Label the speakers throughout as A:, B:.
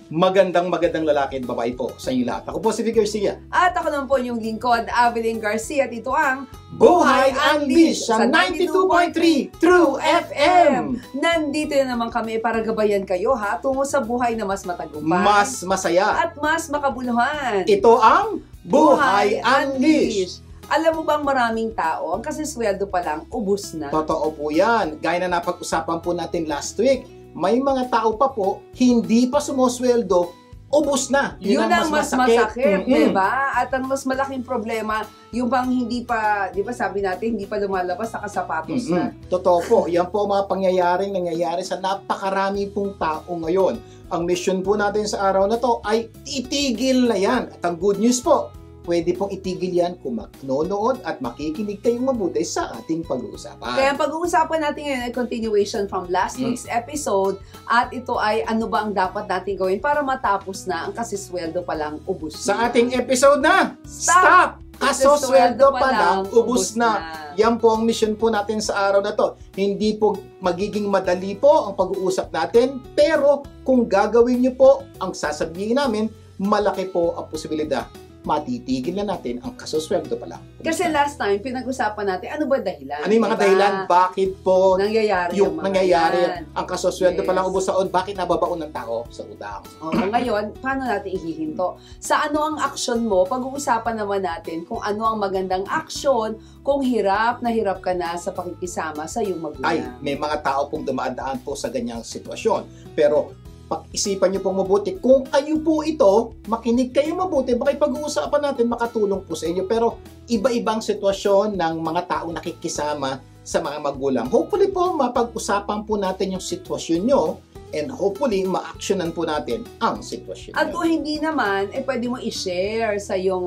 A: magandang lalaki at babae po sa inyo lahat. Ako po si Vic Garcia.
B: At ako naman po yung lingkod, Avelyn Garcia. At ito ang
A: Buhay Unleashed sa 92.3 True FM.
B: Nandito na naman kami para gabayan kayo tungo sa buhay na mas matagumpay,
A: mas masaya,
B: at mas makabuluhan.
A: Ito ang Buhay Unleashed.
B: Alam mo bang maraming tao, ang kasisweldo pa lang, ubus na?
A: Totoo po yan. Gaya na napag-usapan po natin last week, may mga tao pa po, hindi pa sumusweldo, ubus na.
B: Yun ang mas masakit, diba? At ang mas malaking problema, yung bang hindi pa, di ba sabi natin, hindi pa lumalabas, nakasapatos na.
A: Totoo po. Yan po mga pangyayaring nangyayari sa napakarami pong tao ngayon. Ang mission po natin sa araw na to ay itigil na yan. At ang good news po, pwede pong itigil yan kung manonood at makikinig kayong mabuti sa ating pag-uusapan.
B: Kaya ang pag-uusapan natin ngayon ay continuation from last week's episode, at ito ay ano ba ang dapat natin gawin para matapos na ang kasisweldo pa lang ubus na.
A: Sa ating episode na, Stop! Kasosweldo pa lang ubus na. Yan po ang mission po natin sa araw na to. Hindi po magiging madali po ang pag-uusap natin, pero kung gagawin niyo po ang sasabihin namin, malaki po ang posibilidad matitigil na natin ang kasosweldo pala.
B: Kasi last time, pinag-usapan natin, ano ba dahilan?
A: Ano yung mga dahilan? Bakit po
B: nangyayari
A: yung nangyayari ang kasosweldo palang ubos sa on? Bakit nababaon ng tao sa utang?
B: Ngayon, paano natin ihihinto? Sa ano ang aksyon mo? Pag-uusapan naman natin kung ano ang magandang aksyon kung hirap na hirap ka na sa pakikisama sa iyong magulang.
A: Ay, may mga tao pong dumaan po sa ganyang sitwasyon. Pero pag-isipan niyo pong mabuti. Kung kayo po ito, makinig kayo mabuti, baka pag-uusapan natin makatulong po sa inyo. Pero iba-ibang sitwasyon ng mga tao nakikisama sa mga magulang. Hopefully po, mapag-usapan po natin yung sitwasyon nyo, and hopefully, ma-actionan po natin ang sitwasyon nyo.
B: At kung hindi naman, pwede mo i-share sa iyong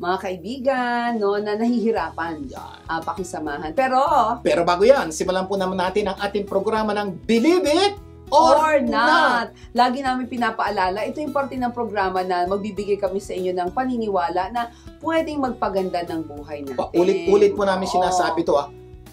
B: mga kaibigan, no, na nahihirapan pakisamahan. Pero
A: bago yan, simulan po naman natin ang ating programa ng Believe It or Not.
B: Lagi namin pinapaalala, ito yung parte ng programa na magbibigay kami sa inyo ng paniniwala na pwedeng magpaganda ng buhay natin.
A: Ulit-ulit po namin sinasabi to,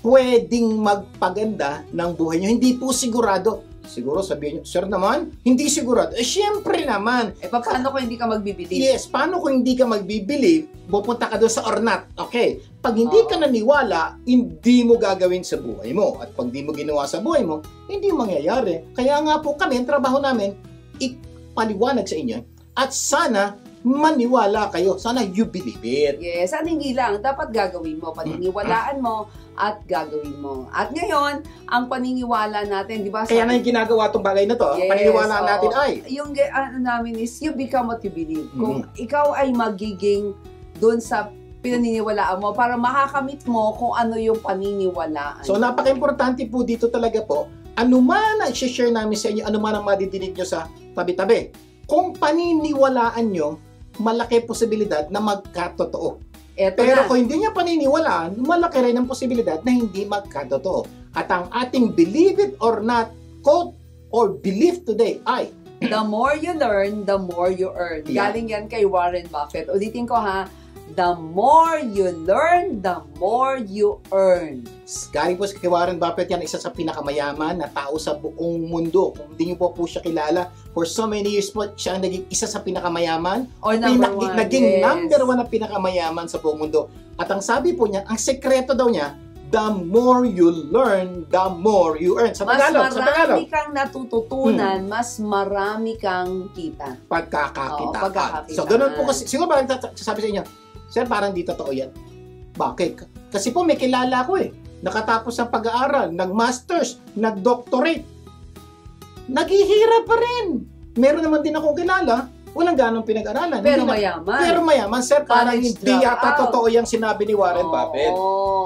A: pwedeng magpaganda ng buhay nyo. Hindi po sigurado. Siguro sabihin nyo, sir naman, hindi sigurado. Siyempre naman.
B: Paano kung hindi ka magbibilib?
A: Yes, paano kung hindi ka magbibilib, pupunta ka doon sa or not. Okay, pag hindi ka naniwala, hindi mo gagawin sa buhay mo. At pag di mo ginawa sa buhay mo, hindi mangyayari. Kaya nga po kami, ang trabaho namin, ipaliwanag sa inyo. At sana, maniwala kayo. Sana you believe it.
B: Yes, at hindi lang. Dapat gagawin mo. Paniniwalaan mo at gagawin mo. At ngayon, ang paniniwala natin, di ba?
A: Kaya na yung ginagawa itong bagay na to.
B: Yes,
A: paniniwala natin ay.
B: Yung ano namin is, you become what you believe. Kung ikaw ay magiging dun sa pinaniniwalaan mo para makakamit mo kung ano yung paniniwalaan.
A: So, napaka-importante po dito talaga po, ano man ang i-share namin sa inyo, ano man ang madidinig nyo sa tabi-tabi. Kung paniniwalaan nyo, malaki posibilidad na magkatotoo. Pero kung hindi niya paniniwalaan, malaki rin ang posibilidad na hindi magkatotoo. At ang ating Believe It or Not quote or belief today ay,
B: the more you learn, the more you earn. Galing yan kay Warren Buffett. Ulitin ko the more you learn, the more you earn.
A: Galing po kay Warren Buffett, yan isa sa pinakamayaman na tao sa buong mundo. Kung hindi niyo po siya kilala, for so many years po, siya ang naging isa sa pinakamayaman.
B: Or number one.
A: Naging number one na pinakamayaman sa buong mundo. At ang sabi po niya, ang sekreto daw niya, the more you learn, the more you earn. Sa Tagalog,
B: mas marami kang natututunan, mas marami kang kita.
A: Pagkakakita. So, ganun po kasi, siguro parang sasabi sa inyo, sir, parang di totoo yan. Bakit? Kasi po may kilala ko nakatapos ng pag-aaral, nag-masters, nag-doctorate. Naghihirap pa rin. Meron naman din akong kilala, walang ganong pinag-aralan.
B: Pero mayaman.
A: Pero mayaman, sir, parang
B: College
A: hindi yata totoo yung sinabi ni Warren Buffett.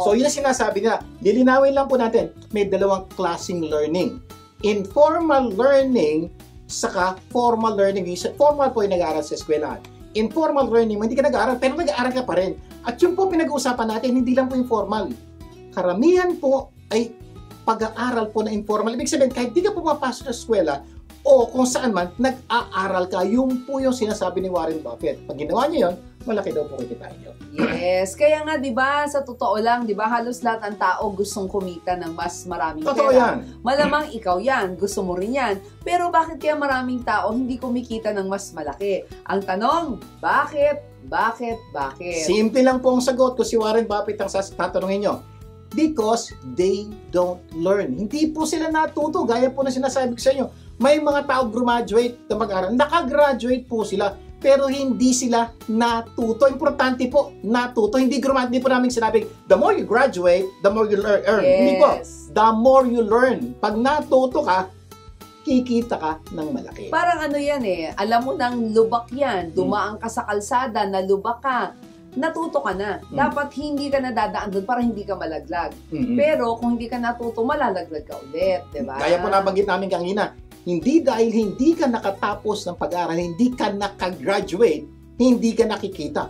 A: So, yun ang sinasabi nila. Lilinawin lang po natin, may dalawang klaseng learning. Informal learning, saka formal learning. Formal po yung nag-aaral sa eskwelahan. Informal learning, hindi ka nag-aaral, pero nag-aaral ka pa rin. At yun po pinag-uusapan natin, hindi lang po informal. Karamihan po ay pag-aaral po na informal. Ibig sabihin, kahit di ka pumapasok sa eskwela, o kung saan man nag-aaral ka, yung po yung sinasabi ni Warren Buffett. Pag ginawa niyo yun, malaki daw po kikitain niyo.
B: Yes. Kaya nga, di ba, sa totoo lang, di ba, halos lahat ng tao gustong kumita ng mas maraming
A: Totoo
B: pera.
A: yan.
B: Malamang ikaw yan, gusto mo rin yan. Pero bakit kaya maraming tao hindi kumikita ng mas malaki? Ang tanong, bakit? Bakit?
A: Simple lang po ang sagot ko si Warren Buffett ang tatanungin nyo. Because they don't learn. Hindi po sila natuto. Gaya po na sinasabi ko sa inyo. May mga tao graduate na mag-aral. Nakagraduate po sila. Pero hindi sila natuto. Importante po, natuto. Hindi graduate. Hindi po namin sinabing, the more you graduate, the more you earn.
B: Yes.
A: Hindi po. The more you learn. Pag natuto ka, kikita ka ng malaki.
B: Parang ano yan eh, alam mo nang lubak yan, dumaan ka sa kalsada, nalubak ka, natuto ka na. Dapat hindi ka nadadaan doon para hindi ka malaglag. Pero kung hindi ka natuto, malalaglag ka ulit, di ba?
A: Kaya po nabanggit namin kanina, hindi dahil hindi ka nakatapos ng pag-aaral, hindi ka nakagraduate, hindi ka nakikita.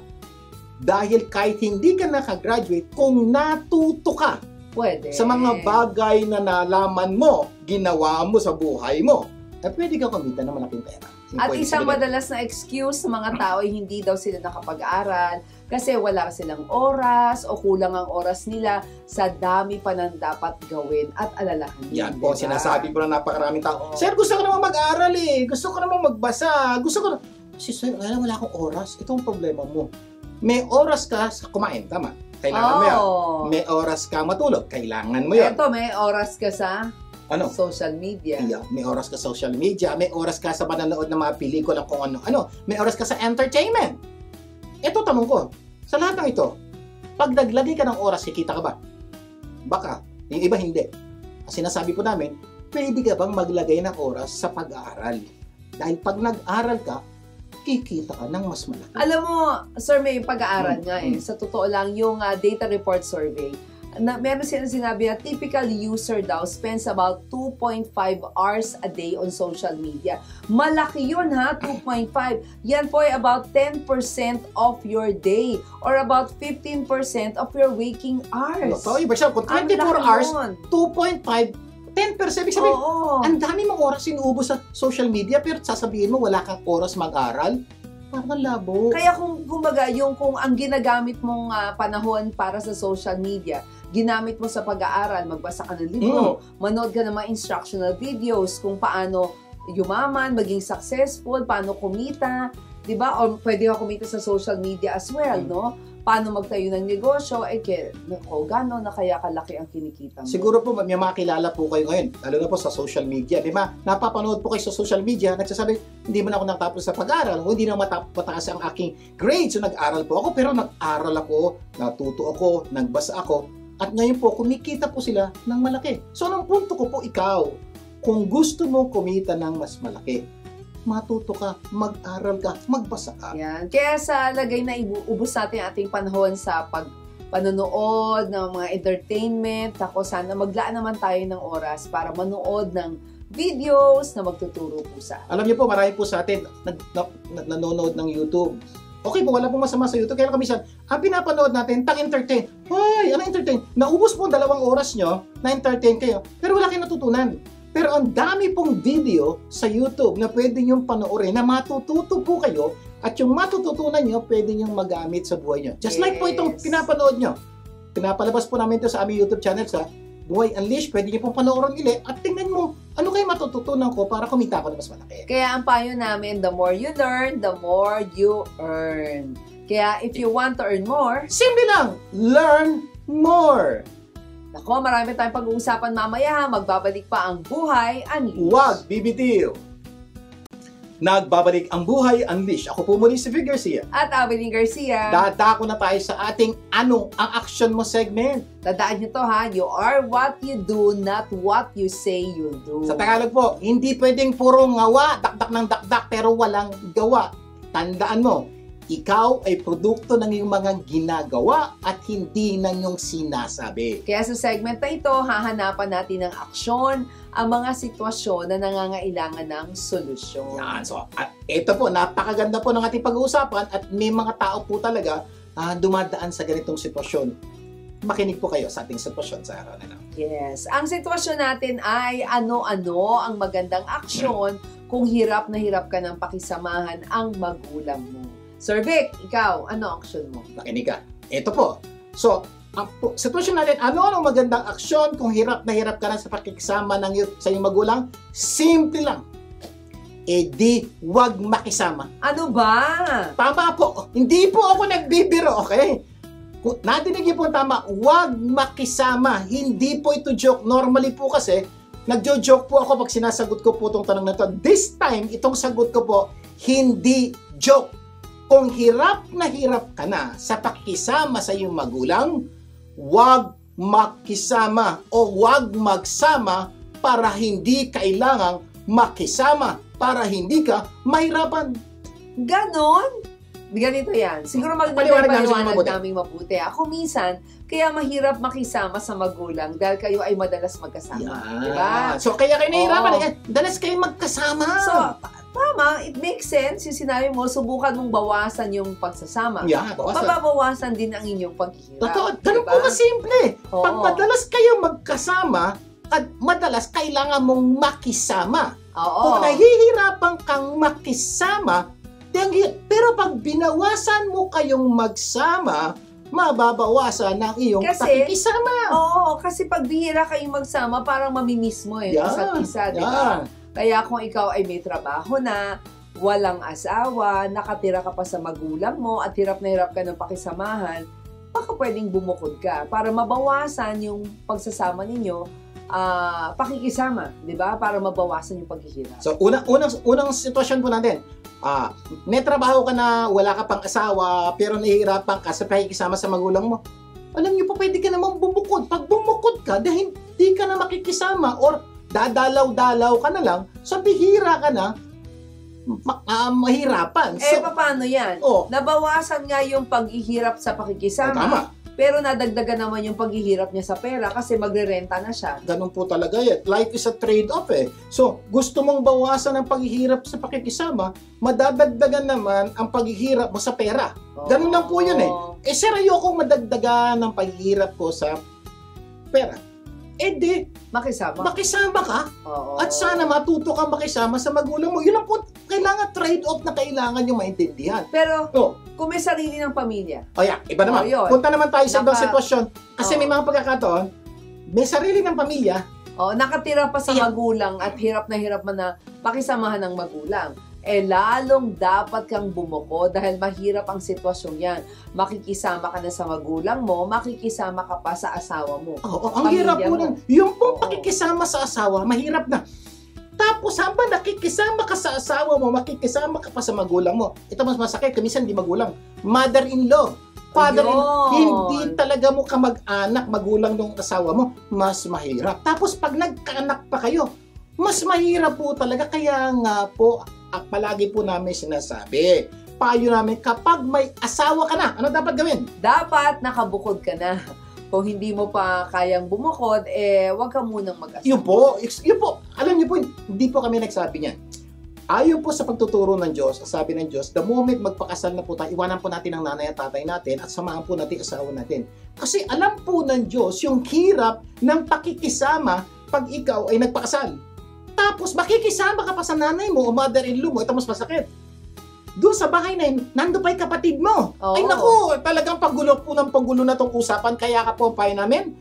A: Dahil kahit hindi ka nakagraduate, kung natuto ka
B: pwede.
A: Sa mga bagay na nalaman mo, ginawa mo sa buhay mo, pwede ka kumita ng malaking pera.
B: At isang madalas na excuse ng mga tao ay hindi daw sila nakapag-aral kasi wala silang oras o kulang ang oras nila sa dami pa ng dapat gawin at alalahanin.
A: Yan po,
B: diba?
A: sinasabi po na napakaraming tao. Sir, gusto ko naman mag-aral eh. Gusto ko naman magbasa. Gusto ko na... Sir, wala akong oras. Ito ang problema mo. May oras ka sa kumain, tama? Kailangan mo yan. May oras ka matulog. Kailangan mo yan.
B: Ito, may oras ka sa... social media.
A: Yeah, may oras ka sa social media, may oras ka sa panonood ng mga pelikula kung ano-ano, may oras ka sa entertainment. Ito tanong ko, sa lahat ng ito, pag naglagay ka ng oras, kikita ka ba? Baka, yung iba hindi. Sinasabi po namin, pwede ka bang maglagay ng oras sa pag-aaral? Dahil pag nag-aral ka, kikita ka ng mas malaki.
B: Alam mo, sir, may pag-aaral nga eh. Sa totoo lang, yung data report survey, meron silang sinabi na typical user daw spends about 2.5 hours a day on social media. Malaki yun ha, 2.5. Yan po ay about 10% of your day or about 15% of your waking hours.
A: So, for example, 24 hours, 2.5, 10%. Ibig sabihin, ang dami mong oras inuubos sa social media pero sasabihin mo wala kang oras mag-aral. Parang labo.
B: Kaya kumbaga, kung ang ginagamit mong panahon para sa social media, ginamit mo sa pag-aaral, magbasa ka ng libro, manood ka ng mga instructional videos kung paano yumaman, maging successful, paano kumita, di ba? O pwede ka kumita sa social media as well, no? Paano magtayo ng negosyo, gano'n na kaya kalaki ang kinikita mo.
A: Siguro po, may mga kilala po kayo ngayon, lalo na po sa social media, di ba? Napapanood po kayo sa social media, nagsasabi, hindi man ako natapos sa pag-aaral, hindi na mataas ang aking grades, so nag-aral po ako, pero nag-aral ako, natuto ako, nagbasa ako, at ngayon po, kumikita po sila ng malaki. So, anong punto ko po, ikaw, kung gusto mo kumita ng mas malaki, matuto ka, mag-aral ka, magbasa ka.
B: Yan. Kaya sa lagay na ubus natin ating panahon sa panonood ng mga entertainment, ako sana maglaan naman tayo ng oras para manood ng videos na magtuturo po sa atin.
A: Alam niyo po, marami po sa atin nanonood ng YouTube. Okay po, wala pong masama sa YouTube. Kaya kamisan, pinapanood natin, entertain. Ay, ano entertain? Naubos po 2 oras nyo, na-entertain kayo, pero wala kayong natutunan. Pero ang dami pong video sa YouTube na pwede nyong panoorin na matututo po kayo at yung matututunan nyo, pwede nyong magamit sa buhay nyo. Just like po itong pinapanood nyo. Pinapalabas po namin ito sa aming YouTube channel sa Buhay Unleashed. Pwede nyo pong panoorin ulit at tingnan mo ano kayo matututunan ko para kumita ako na mas malaki.
B: Kaya ang payo namin, the more you learn, the more you earn. Kaya if you want to earn more,
A: simple lang, learn more.
B: Nako, marami tayong pag-uusapan mamaya. Magbabalik pa ang Buhay Unleashed.
A: Huwag bibitiw! Nagbabalik ang Buhay Unleashed. Ako po muli si Vic Garcia.
B: At Abilene Garcia.
A: Dadako na tayo sa ating Ano ang Action Mo segment.
B: Tandaan nyo to ha, you are what you do, not what you say you do.
A: Sa Tagalog po, hindi pwedeng puro ngawa, dakdak ng dakdak, pero walang gawa. Tandaan mo, ikaw ay produkto ng iyong mga ginagawa at hindi ng iyong sinasabi.
B: Kaya sa segment na ito, hahanapan natin ng aksyon ang mga sitwasyon na nangangailangan ng solusyon.
A: Yan. So, ito po, napakaganda po ng ating pag-uusapan at may mga tao po talaga dumadaan sa ganitong sitwasyon. Makinig po kayo sa ating sitwasyon sa araw na lang.
B: Yes. Ang sitwasyon natin ay ano-ano ang magandang aksyon kung hirap na hirap ka ng pakisamahan ang magulang mo. Sir Vic, ikaw, ano action mo?
A: Nakinig ka. Ito po. So, ang sitwasyon natin, ano magandang aksyon kung hirap na hirap ka na sa pakikisama sa iyong magulang? Simple lang. Di wag makisama.
B: Ano ba?
A: Tama po. Hindi po ako nagbibiro, okay? Kung nadinig niyo po tama, wag makisama. Hindi po ito joke. Normally po kasi, nagjo-joke po ako pag sinasagot ko po itong tanong na ito. This time, itong sagot ko po, hindi joke. Kung hirap ka na sa pakikisama sa iyong magulang, wag makisama o wag magsama para hindi kailangang makisama, para hindi ka mahirapan.
B: Ganon? Ganito yan. Siguro
A: Paliwanag
B: naming mabuti. Ako minsan, kaya mahirap makisama sa magulang dahil kayo ay madalas magkasama.
A: Yeah.
B: Diba?
A: So, kaya kayo nahihirapan. Dalas kayo magkasama.
B: So, tama, it makes sense. Yung sinabi mo, subukan mong bawasan yung pagsasama.
A: Yeah, bawasan.
B: Mababawasan din ang inyong paghihirap.
A: Totoo, ganun po kasimple. Pag madalas kayo magkasama, at madalas kailangan mong makisama.
B: Oo.
A: Kung nahihirapan kang makisama, pero pag binawasan mo kayong magsama, mababawasan ang iyong pakikisama.
B: Oo, kasi pag bihira kayong magsama, parang mamimiss mo isa't isa, di ba? Kaya kung ikaw ay may trabaho na, walang asawa, nakatira ka pa sa magulang mo, at hirap na hirap ka ng pakisamahan, baka pwedeng bumukod ka para mabawasan yung pagsasama ninyo, pakikisama, di ba? Para mabawasan yung paghihirap.
A: So, unang sitwasyon po natin, may trabaho ka na, wala ka pang asawa, pero nahihirapan ka sa pakikisama sa magulang mo. Alam niyo po, pwede ka namang bumukod. Pag bumukod ka, dahil hindi ka na makikisama or dadalaw-dalaw ka na lang, so bihira ka na, mahirapan.
B: Paano yan? Nabawasan nga yung paghihirap sa pakikisama.
A: Tama.
B: Pero nadagdagan naman yung paghihirap niya sa pera kasi magre-renta na siya.
A: Ganun po talaga yan. Life is a trade-off So, gusto mong bawasan ang paghihirap sa pakikisama, madadagdagan naman ang paghihirap mo sa pera. Ganun lang po yun sir, ayokong madagdagan ng paghihirap ko sa pera. Makisama ka. At sana matuto kang makisama sa magulang mo. Yun ang po, kailangan trade-off na kailangan yung maintindihan.
B: Pero, kung may sarili ng pamilya.
A: Iba naman. Punta naman tayo sa ibang sitwasyon. Kasi may mga pagkakataon, may sarili ng pamilya.
B: Nakatira pa sa magulang at hirap na hirap man na pakisamahan ng magulang. Lalong dapat kang bumuko dahil mahirap ang sitwasyon yan. Makikisama ka na sa magulang mo, makikisama ka pa sa asawa mo.
A: Ang hirap po nun. Yung pong pakikisama sa asawa, mahirap na. Tapos habang nakikisama ka sa asawa mo, makikisama ka pa sa magulang mo. Ito mas masakit, minsan di magulang. Mother-in-law, father-in-law, hindi talaga mo kamag-anak, magulang ng asawa mo, mas mahirap. Tapos pag nagkaanak pa kayo, mas mahirap po talaga. Kaya nga po, palagi po namin sinasabi, payo namin, kapag may asawa ka na, ano dapat gawin?
B: Dapat nakabukod ka na. Kung hindi mo pa kayang bumukod, wag ka munang mag-asawa.
A: Yun po. Alam niyo po, hindi po kami nagsabi niyan. Ayon po sa pagtuturo ng Diyos, sabi ng Diyos, the moment magpakasal na po tayo, iwanan po natin ang nanay at tatay natin at samahan po natin asawa natin. Kasi alam po ng Diyos yung hirap ng pakikisama pag ikaw ay nagpakasal. Tapos makikisama ka pa sa nanay mo o mother-in-law mo, ito mas masakit. Doon sa bahay na yun, nando pa yung kapatid mo. Ay naku, talagang pagulo na itong usapan, kaya ka po payo namin,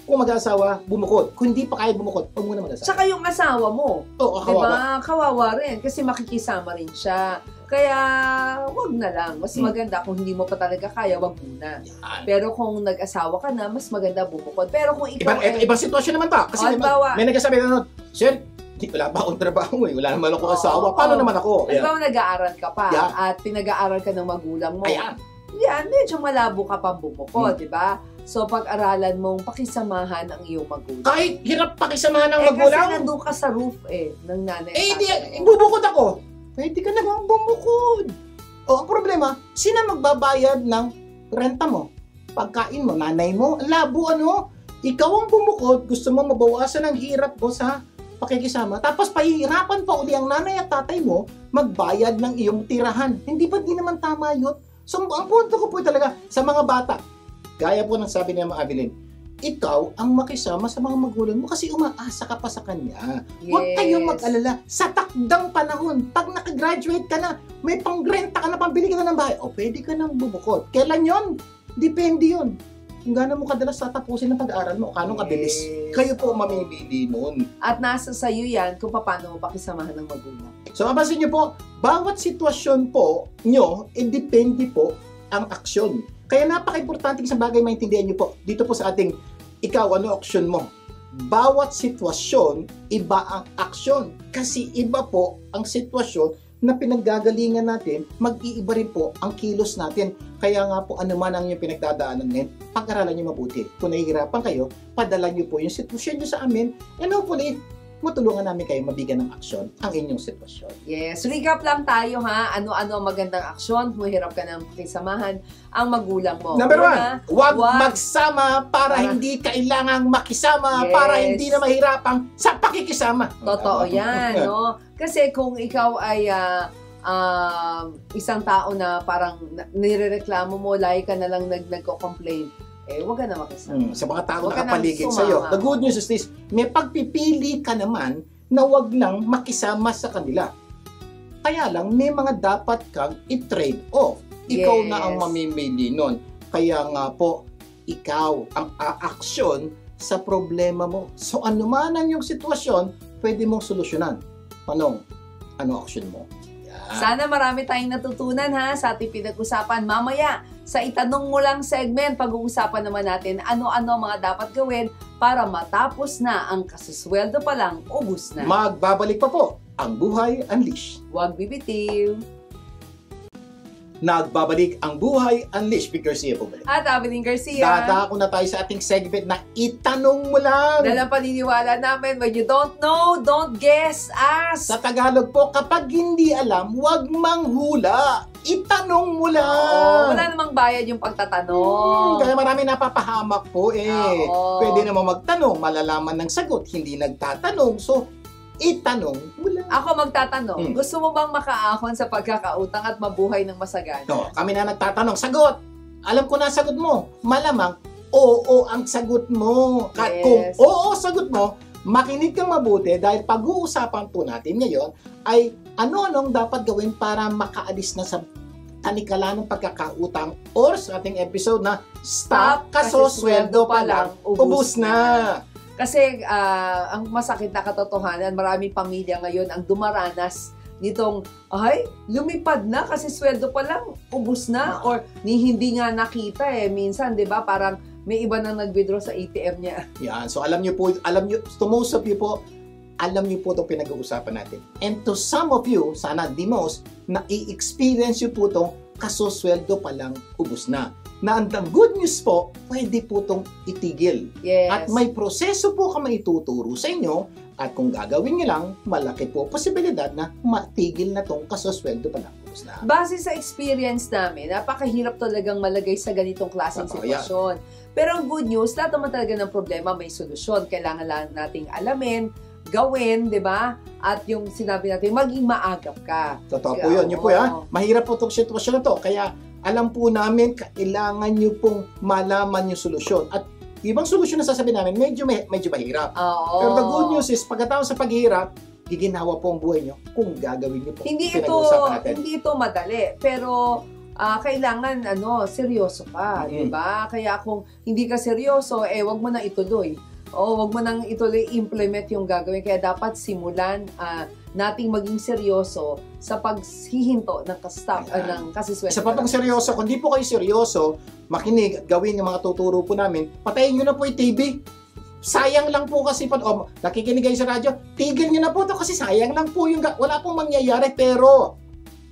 A: kung mag-asawa, bumukod. Kung hindi pa kaya bumukod, huwag muna mag-asawa.
B: Tsaka yung asawa mo,
A: kawawa.
B: Kawawa rin, kasi makikisama rin siya. Kaya, wag na lang. Mas maganda kung hindi mo pa talaga kaya, wag muna. Pero kung nag-asawa ka na, mas maganda bumukod. Pero kung ikaw
A: ibang sitwasyon naman ta. Kasi may nagsasabi na nun, Sir, wala ba akong trabaho wala naman akong asawa. Paano naman ako?
B: Halimbawa, nag-aaral ka pa at pinag-aaral ka ng magulang mo. Yan, medyo malabo ka pang bumukod, di ba? So, pag-aralan mong pakisamahan ang iyong magulang.
A: Kahit hirap pakisamahan ng magulang?
B: Kasi nandun ka sa roof ng nanay.
A: Bubukod ako. Pwede ka naman bumukod. Ang problema, sino magbabayad ng renta mo? Pagkain mo, nanay mo, labo Ikaw ang bumukod, gusto mo mabawasan ang hirap mo sa pakikisama, tapos pahihirapan pa uli ang nanay at tatay mo magbayad ng iyong tirahan. Hindi naman tama yun? So, ang punto ko po talaga sa mga bata, gaya po ng sabi ni Ma'am Avelin, ikaw ang makisama sa mga magulang mo kasi umaasa ka pa sa kanya. Huwag
B: Yes.
A: kayong mag-alala. Sa takdang panahon, pag nakagraduate ka na, may pangrenta ka na, pambili ka na ng bahay, o pwede ka nang bumukod. Kailan yon? Depende yon. Kung gaano mo kadalas tatapusin ang pag-aaral mo o gaano kabilis.
B: Yes.
A: Kayo po mamimili nun.
B: At nasa sayo yan kung paano mo pakisamahan ng magulang.
A: So, mapansin niyo po, bawat sitwasyon po nyo, depende po ang aksyon. Kaya napaka-importante sa bagay maintindihan niyo po. Dito po sa ating, ikaw, ano aksyon mo? Bawat sitwasyon, iba ang aksyon. Kasi iba po ang sitwasyon na pinaggagalingan natin, mag-iiba rin po ang kilos natin. Kaya nga po, ano man ang inyong pinagdadaanan ngayon, pag-aralan niyo mabuti. Kung nahihirapan kayo, padala niyo po yung sitwasyon niyo sa amin, and hopefully, matulungan namin kayo mabigyan ng aksyon ang inyong sitwasyon.
B: Yes, recap lang tayo ha. Ano-ano ang magandang aksyon kung hirap ka ng pakisamahan ang magulang mo.
A: Number
B: Una,
A: 1, huwag magsama para hindi kailangang makisama,
B: Yes.
A: para hindi na mahirapang sa pakikisama.
B: Totoo yan, no? Kasi kung ikaw ay isang tao na parang nirereklamo mo, lagi ka na lang nagko-complain, huwag ka na makisama.
A: Sa mga tao
B: Huwag ka
A: nakapaligid
B: nang
A: sa iyo.
B: sumama.
A: The good news is this, may pagpipili ka naman na wag lang makisama sa kanila. Kaya lang, may mga dapat kang i-trade off. Ikaw
B: Yes.
A: na ang mamimili nun. Kaya nga po, ikaw ang aaksyon sa problema mo. So ano man ang iyong sitwasyon, pwede mong solusyonan. Tanong, ano aksyon mo? Yan.
B: Sana marami tayong natutunan ha sa ating pinag-usapan. Mamaya, sa itanong mo lang segment, pag-uusapan naman natin ano-ano mga dapat gawin para matapos na ang kasusweldo pa lang, ubus na.
A: Magbabalik pa po ang Buhay Unleashed.
B: Huwag bibitiw.
A: Nagbabalik ang Buhay Unleashed. Big Garcia po balik.
B: At Evelyn Garcia.
A: Dadako na tayo sa ating segment na itanong mo lang.
B: Dahil ang paniniwala namin, when you don't know, don't guess, ask.
A: Sa Tagalog po, kapag hindi alam, huwag manghula. Itanong mo lang.
B: Oo, wala namang bayad yung pagtatanong.
A: Kaya marami napapahamak po
B: Oo.
A: Pwede naman magtanong, malalaman ng sagot, hindi nagtatanong. So, itanong mo lang.
B: Ako magtatanong, gusto mo bang makaahon sa pagkakautang at mabuhay ng masagana?
A: No, kami na nagtatanong, sagot. Alam ko na ang sagot mo. Malamang, oo ang sagot mo. At
B: Yes.
A: kung oo sagot mo, makinig kang mabuti dahil pag-uusapan po natin ngayon ay ano-anong dapat gawin para makaalis na sa tanikala ng pagkakautang or sa ating episode na Stop Kasosweldo pa lang, ubus na.
B: Kasi ang masakit na katotohanan, maraming pamilya ngayon ang dumaranas nitong, ay, lumipad na kasi sweldo pa lang, ubus na, or hindi nga nakita minsan, di ba, parang may iba nang nag-withdraw sa ATM niya.
A: Yan, so alam niyo po, to most of you po, alam niyo po itong pinag-uusapan natin. And to some of you, sana the most, na i-experience niyo po itong kasosweldo pa lang, ubus na. Na ang good news po, pwede po itong itigil.
B: Yes.
A: At may proseso po ka maituturo sa inyo at kung gagawin nyo lang, malaki po posibilidad na matigil na itong kasosweldo pa lang, ubus na.
B: Base sa experience namin, napakahirap talagang malagay sa ganitong klaseng
A: Totoo
B: sitwasyon. Pero ang good news, lahat naman talaga ng problema may solusyon. Kailangan lang nating alamin, gawin, di ba? At yung sinabi natin, maging maagap ka.
A: Totoo po yun. Yun po yan. Mahirap po itong sitwasyon na to. Kaya alam po namin, kailangan nyo pong malaman yung solusyon. At ibang solusyon na sasabihin namin, medyo mahirap.
B: Oo.
A: Pero the good news is, pagkatapos sa paghihirap, giginawa po ang buhay nyo kung gagawin nyo po.
B: Hindi
A: Pinag-uusapan natin.
B: ito madali. Pero kailangan seryoso ka,
A: Mm-hmm.
B: 'di ba? Kaya kung hindi ka seryoso, wag mo nang ituloy. Wag mo nang ituloy implement yung gagawin. Kaya dapat simulan nating maging seryoso sa paghihinto ng ng kasisweldo.
A: Isa pa pang seryoso, kung di po kayo seryoso, makinig at gawin yung mga tuturo po namin, patayin nyo na po yung TV. Sayang lang po kasi, nakikinig kayo sa radyo, tigil nyo na po to kasi sayang lang po yung, wala pong mangyayari, pero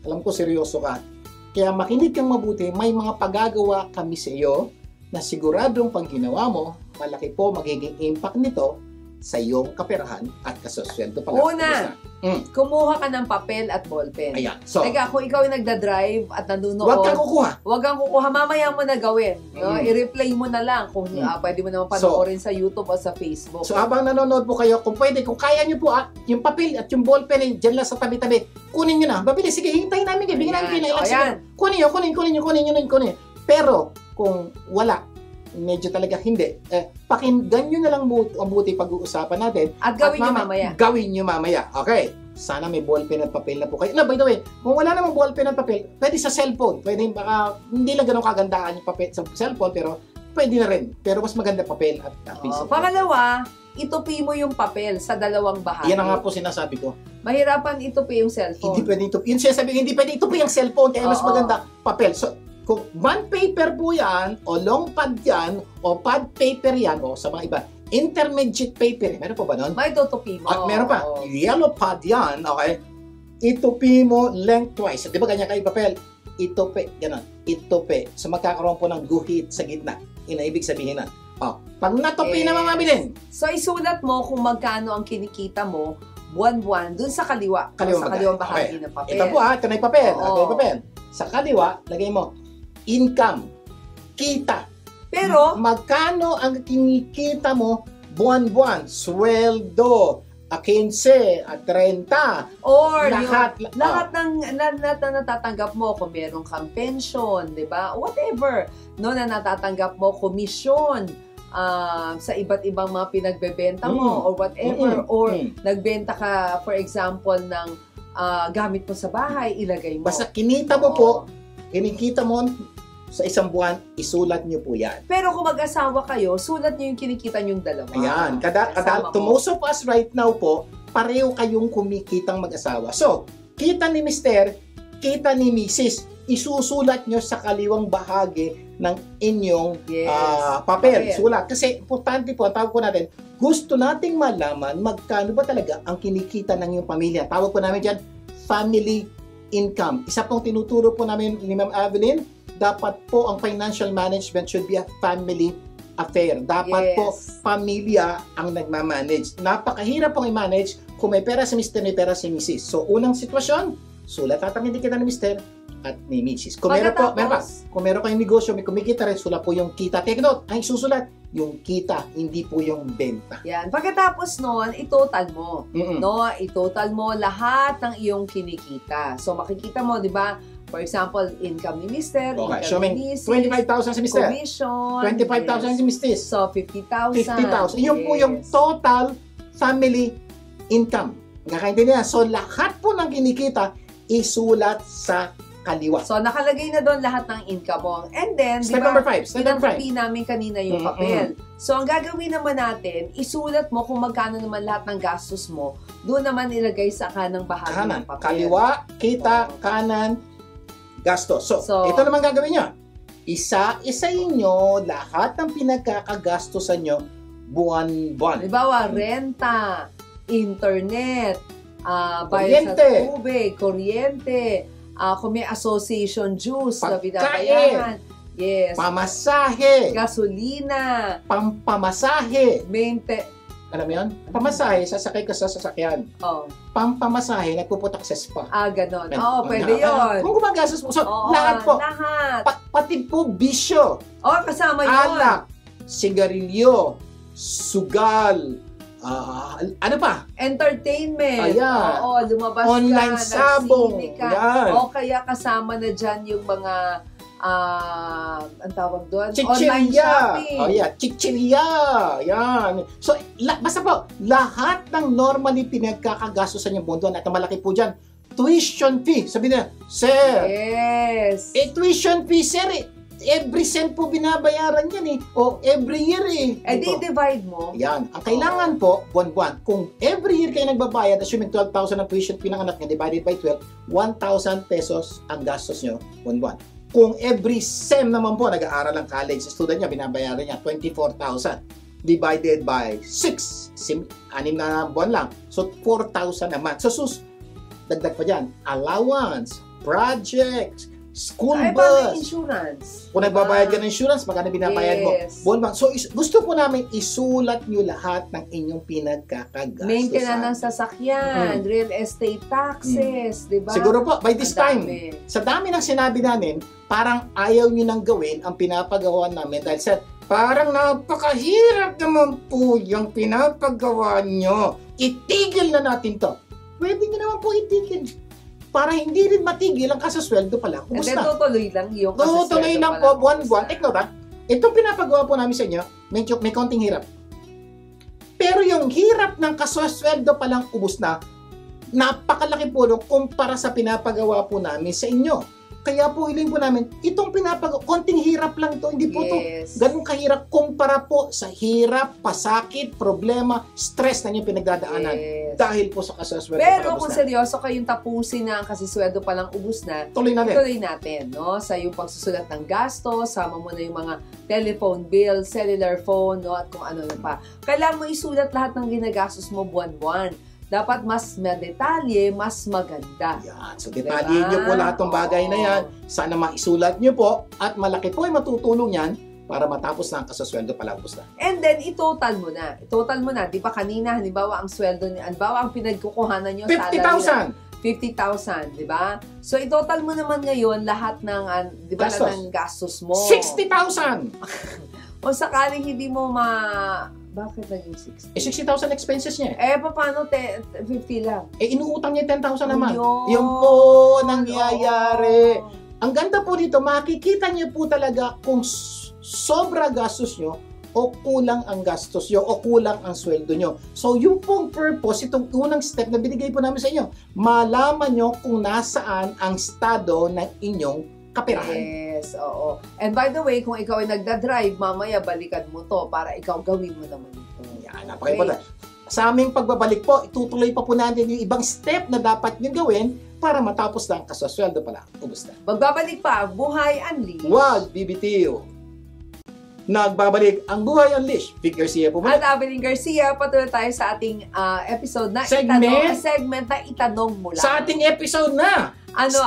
A: alam ko seryoso ka. Kaya makinig kang mabuti, may mga pagagawa kami sa iyo na siguradong pag ginawa mo, malaki po magiging impact nito sa iyong kaperahan at kasosweldo pa lang.
B: Una, kumuha ka ng papel at ballpen.
A: Ayan. So,
B: Teka, kung ikaw ay nagda-drive at nanunood,
A: huwag kang kukuha.
B: Huwag kang kukuha, mamaya mo na gawin. No? I-replay mo na lang kung pwede mo naman panoorin sa YouTube o sa Facebook.
A: So, habang nanonood po kayo, kung pwede, kung kaya nyo po yung papel at yung ballpen ay dyan lang sa tabi-tabi, kunin nyo na. Babili, sige, hintayin namin kayo. Bigyan namin kayo na ilang segundo. Kunin nyo. Pero, kung wala, medyo talaga hindi. Pakinggan nyo na lang mabuti pag-uusapan natin.
B: At gawin nyo mamaya.
A: Gawin nyo mamaya. Okay. Sana may ballpen at papel na po kayo. By the way, kung wala namang ballpen at papel, pwede sa cellphone. Pwede baka, hindi lang ganun kagandaan yung papel sa cellphone, pero pwede na rin. Pero mas maganda papel at piece of paper.
B: Pangalawa, itupi mo yung papel sa dalawang bahagi.
A: Yan ang nga po sinasabi ko.
B: Mahirapan itupi yung cellphone.
A: Hindi pwede itupi. Yun sinasabi ko, hindi pwede itupi yung cellphone. Kaya mas maganda papel. So, kung bond paper po yan, o long pad yan, o pad paper yan, o sa mga iba, intermediate paper. Meron po ba nun?
B: May tutupi mo.
A: At meron pa, yellow pad yan, okay? Itupi mo lengthwise. Di ba ganyan kayo papel? Itupi, gano'n. Itupi. So magkakaroon po ng guhit sa gitna. Ibig sabihin na. Pag natupi na mamabilin.
B: So isulat mo kung magkano ang kinikita mo buwan-buwan dun sa kaliwa. Sa kaliwang bahagi ng papel.
A: Ito po ito na yung papel. Ito yung papel. Sa kaliwa, lagay mo, income, kita.
B: Pero,
A: magkano ang kinikita mo buwan-buwan? Sweldo, 15, 30.
B: Or
A: lahat
B: ng natatanggap mo, kung meron kang pension, di ba? Whatever. No, na natatanggap mo, komisyon, sa iba't ibang mga pinagbebenta mo, or whatever. Or nagbenta ka, for example, ng gamit mo sa bahay, ilagay mo.
A: Basta kinita mo po, kinikita mo sa isang buwan, isulat nyo po yan.
B: Pero kung mag-asawa kayo, sulat nyo yung kinikita nyong dalawa.
A: Ayan. To most of us right now po, pareho kayong kumikitang mag-asawa. So, kita ni Mr., kita ni Mrs., isusulat nyo sa kaliwang bahagi ng inyong papel. Sulat. Kasi importante po, ang tawag po natin, gusto nating malaman magkano ba talaga ang kinikita ng iyong pamilya. Tawag po namin dyan, family income. Isa pong tinuturo po namin ni Ma'am Evelyn, dapat po ang financial management should be a family affair. Dapat po pamilya ang nagmamanage. Napakahirap pong i-manage kung may pera si Mr. may pera si Mrs. So, unang sitwasyon, sulat at ang hindi kita ni Mr. at ni Mrs. Kung meron kayong negosyo, may kumikita rin, sulat po yung kita. Take note, ang isusulat, yung kita, hindi po yung benta.
B: Yan. Pagkatapos nun, itotal mo. No, itotal mo lahat ng iyong kinikita. So, makikita mo, di ba? For example, income ni Mr. Income ni Mrs.
A: 25,000 si Mr.
B: Commission.
A: 25,000 si Mrs.
B: So, 50,000.
A: 50,000. Yun po yung total family income. Nakaintindihan? So, lahat po ng kinikita, isulat sa kaliwa.
B: So, nakalagay na doon lahat ng income mo. And then,
A: step number 5.
B: Pinatapi namin kanina yung papel. So, ang gagawin naman natin, isulat mo kung magkano naman lahat ng gastos mo. Doon naman ilagay sa kanang bahagi ng papel.
A: Kaliwa, kita, kanan, gastos. So, ito naman gagawin nyo. Isa-isayin nyo lahat ng pinagkakagastosan nyo buwan-buwan.
B: Halimbawa, renta, internet, bayad sa tubig, kuryente, kung may association dues na binabayaran. Yes.
A: Pamasahe.
B: Gasolina.
A: Pampamasahe.
B: Alam
A: mo yun? Pamasahe, sasakay ka sa sasakyan. Pampamasahe, nagpuputak sa spa.
B: Ganon. Pwede yun.
A: Kung gumagastos mo. So, lahat po.
B: Lahat.
A: Pati po bisyo.
B: Kasama yun.
A: Alak, sigarilyo, sugal, ano pa?
B: Entertainment.
A: Ayan.
B: Lumabas
A: online
B: ka,
A: sabong.
B: Yan. Kaya kasama na dyan yung mga ang tawag doon? Online shopping.
A: Chichirya. Yan. So, basta po, lahat ng normally pinagkakagastosan yung buwan at malaki po dyan, tuition fee. Sabi na, sir.
B: Yes.
A: Tuition fee, sir. Every cent po binabayaran yan every year
B: di-divide mo.
A: Yan. Ang kailangan po, buwan-buwan. Kung every year kayo nagbabayad, assuming 12,000 ang tuition fee ng anak niya, divided by 12, 1,000 pesos ang gastos nyo buwan-buwan. Kung every SEM naman po, nag-aaral ng college student niya, binabayaran niya 24,000 divided by 6. 6 na buwan lang. So, 4,000 a month. So, dagdag pa dyan. Allowance, projects, school bus.
B: Insurance.
A: Kung nagbabayad ka ng insurance, magkano binabayad mo? Buwan. So, gusto po namin isulat nyo lahat ng inyong pinagkakagastosan.
B: Maintenance ng sasakyan, real estate taxes, di ba?
A: Siguro po, by this time, sa dami ng sinabi namin, parang ayaw nyo nang gawin ang pinapagawa namin dahil sa parang napakahirap naman po yung pinapagawa nyo. Itigil na natin to. Pwede nyo naman po itigil. Para hindi rin matigil ang kasasweldo pala.
B: Kumusta? Tutuloy lang yung kasasweldo.
A: Tutuloy lang po, buwan-buwan. Take note, Itong pinapagawa po namin sa inyo, medyo may konting hirap. Pero yung hirap ng kasosweldo palang ubos na, napakalaki po nung kumpara sa pinapagawa po namin sa inyo. Kaya po hiling po namin, itong pinapagawa, konting hirap lang ito, hindi po ito ganun kahirap kumpara po sa hirap, pasakit, problema, stress na yung pinagdadaanan. Dahil po sa kasosweldo
B: pero kung seryoso kayong tapusin na ang kasosweldo palang ubos na, tuloy natin, no? Sa yung pagsusulat ng gasto, sama mo na yung mga telephone bill, cellular phone, no? At kung ano pa. Kailangan mo isulat lahat ng ginagastos mo buwan-buwan. Dapat mas detalye, mas maganda.
A: Yan. So, detalye nyo po lahat ng bagay na yan. Sana maisulat nyo po at malaki po ay matutulong yan para matapos na ang kasosweldo palabos na.
B: And then, itotal mo na. Itotal mo na. Di ba kanina, halimbawa ang sweldo niya, halimbawa ang pinagkukuhanan nyo,
A: 50,000!
B: 50,000, di ba? So, itotal mo naman ngayon lahat ng, di ba, lahat ng gastos mo.
A: 60,000!
B: O sakaling hindi mo bakit naging 60?
A: 60,000 expenses niya.
B: Paano 50 lang?
A: Inuutang niya 10,000 naman.
B: Yun
A: po nangyayari. Ang ganda po dito, makikita niyo po talaga kung sobra gastos nyo o kulang ang gastos nyo o kulang ang sweldo nyo. So, yung pong purpose, itong unang step na binigay po namin sa inyo, malaman nyo kung nasaan ang estado ng inyong kapirahan.
B: Yes, oo. And by the way, kung ikaw ay nagdadrive, mamaya balikan mo to para ikaw gawin mo naman ito.
A: Yan, napakaiba. Sa aming pagbabalik po, itutuloy pa po natin yung ibang step na dapat nyo gawin para matapos lang kasosweldo pala. Ubus na.
B: Magbabalik pa, Buhay Unleashed.
A: Wag bibitiw. Nagbabalik ang Buhay Unleashed. Vic Garcia po
B: At Evelyn Garcia, patuloy tayo sa ating episode na segment na itanong mo lang.
A: Sa ating episode na.
B: Ano?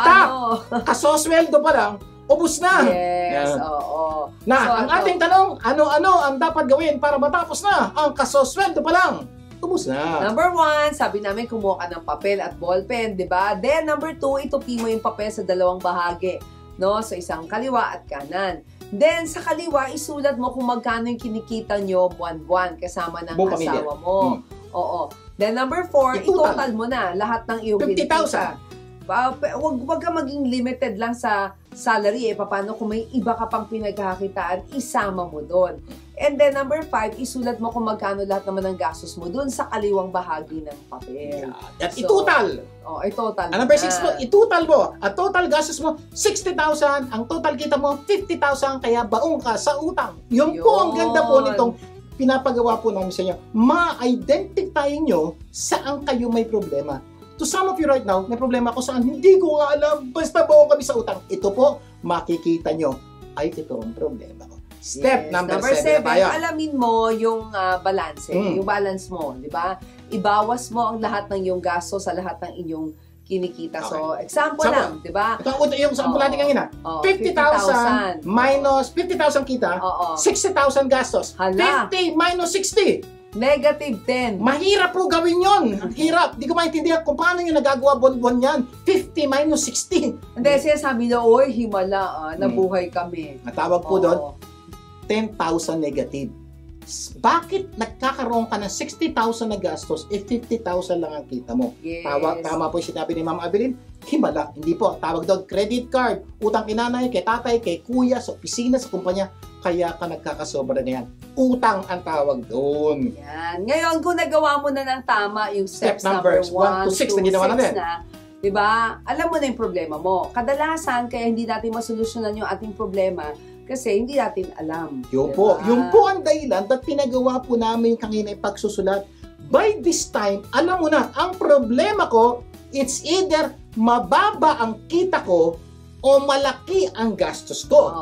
A: Kasosweldo pa lang, ubus na.
B: Yes, oo.
A: Na, so, ang ating tanong, ano-ano ang dapat gawin para matapos na ang kasosweldo pa lang? Ubus na.
B: Number 1, sabi namin kumuha ka ng papel at ballpen, di ba? Then number 2, itupi mo yung papel sa dalawang bahagi, no? Sa isang kaliwa at kanan. Then sa kaliwa, isulat mo kung magkano yung kinikita nyo buwan-buwan kasama ng asawa mo. Oo. Then number 4, itotal mo na lahat ng iyong
A: 50,000.
B: Wag ka maging limited lang sa salary. Paano kung may iba ka pang pinagkakakitaan, isama mo doon. And then number 5, isulat mo kung magkano lahat naman ng gastos mo doon sa kaliwang bahagi ng papel.
A: At itotal.
B: Itotal.
A: Number 6 mo, itotal mo. At total gastos mo, 60,000. Ang total kita mo, 50,000. Kaya baong ka sa utang. Yun po ang ganda po nitong pinapagawa po namin sa inyo. Ma-identify nyo saan kayo may problema. To some of you right now, may problema ako saan, hindi ko nga alam, basta baong kami sa utang. Ito po, makikita nyo, ay ito ang problema ko. Step number 7,
B: alamin mo yung balance, yung balance mo, di ba? Ibawas mo ang lahat ng iyong gasto sa lahat ng inyong kinikita. Okay. So, example lang, di ba?
A: Ito yung sample natin kanina. 50,000 minus 50,000 kita, 60,000 gastos.
B: Hala.
A: 50 minus 60.
B: Negative 10.
A: Mahirap po gawin yun. Ang hirap. Di ko maintindihan kung paano nyo nagagawa buwan-buwan yan. 50 minus 60.
B: Hindi, sinasabi na, oy, himala, nabuhay kami.
A: Matawag po doon, 10,000 negative. Bakit nagkakaroon ka ng 60,000 na gastos, 50,000 lang ang kita mo?
B: Yes.
A: Tama po yung sinabi ni Ma'am Evelyn, himala. Hindi po. Tawag doon, credit card, utang kay nanay, kay tatay, kay kuya, sa opisina, sa kumpanya. Kaya ka nagkakasobra na yan. Utang ang tawag doon.
B: Yan. Ngayon, kung nagawa mo na ng tama yung steps number 1 to 6
A: na ginawa natin.
B: Diba? Alam mo na yung problema mo. Kadalasan, kaya hindi natin masolusyonan yung ating problema kasi hindi natin alam.
A: Yun po. Yun po ang dahilan at pinagawa po namin kanina yung pagsusulat. By this time, alam mo na, ang problema ko, it's either mababa ang kita ko o malaki ang gastos ko.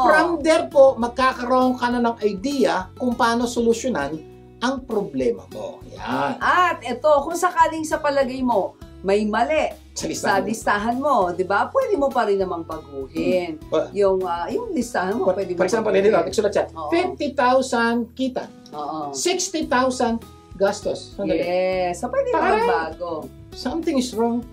A: From there po, magkakaroon ka na ng idea kung paano solusyonan ang problema mo. Yan.
B: At ito, kung sakaling sa palagay mo, may mali sa listahan mo, di ba? Pwede mo pa rin namang baguhin. Yung listahan mo, pwede mo.
A: For example, hindi lang, nagsulat siya, 50,000 kita, 60,000 gastos.
B: Yes. So, pwede mo magbago.
A: Something is wrong.